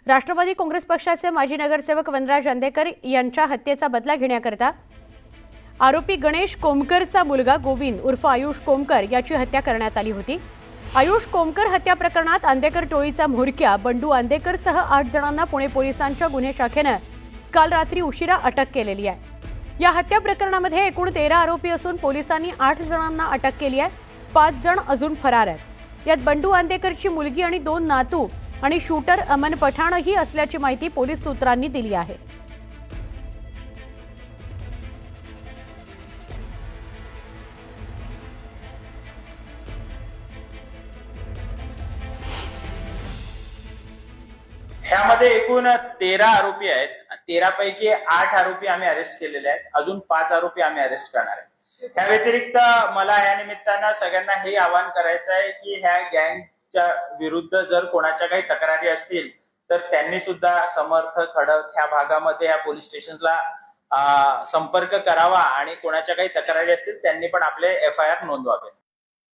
राष्ट्रवादी काँग्रेस पक्षाचे माजी नगरसेवक वनराज अंदेकर यांच्या हत्येचा बदला घेण्याकरता आरोपी गणेश कोमकरचा मुलगा गोविंद उर्फ आयुष कोमकर याची हत्या करण्यात आली होती। आयुष कोमकर हत्या प्रकरणात अंदेकर टोळीचा म्होरक्या बंडू अंदेकरसह 8 जणांना पुणे पोलिसांच्या गुन्हे शाखेने काल रात्री उशिरा अटक केलेली आहे। या हत्या प्रकरणामध्ये एकूण 13 आरोपी असून पोलिसांनी 8 जणांना अटक केली आहे। 5 जण अजून फरार आहेत। यात बंडू अंदेकरची मुलगी आणि 2 नातू आणि शूटर अमन पठाणही असल्याची माहिती पोलीस सूत्रांनी दिली आहे। ह्यामध्ये एकूण 13 आरोपी आहेत। 13 पैकी 8 आरोपी आम्ही अरेस्ट केलेले आहेत। अजून 5 आरोपी आम्ही अरेस्ट करणार आहे। त्या व्यतिरिक्त मला या निमित्तानं सगळ्यांना हे आवाहन करायचं आहे की ह्या गँगच्या विरुद्ध जर कोणाच्या काही तक्रारी असतील तर त्यांनी सुद्धा समर्थ खडक ह्या भागामध्ये या पोलीस स्टेशनला संपर्क करावा आणि कोणाच्या काही तक्रारी असतील त्यांनी पण आपले FIR नोंदवावे।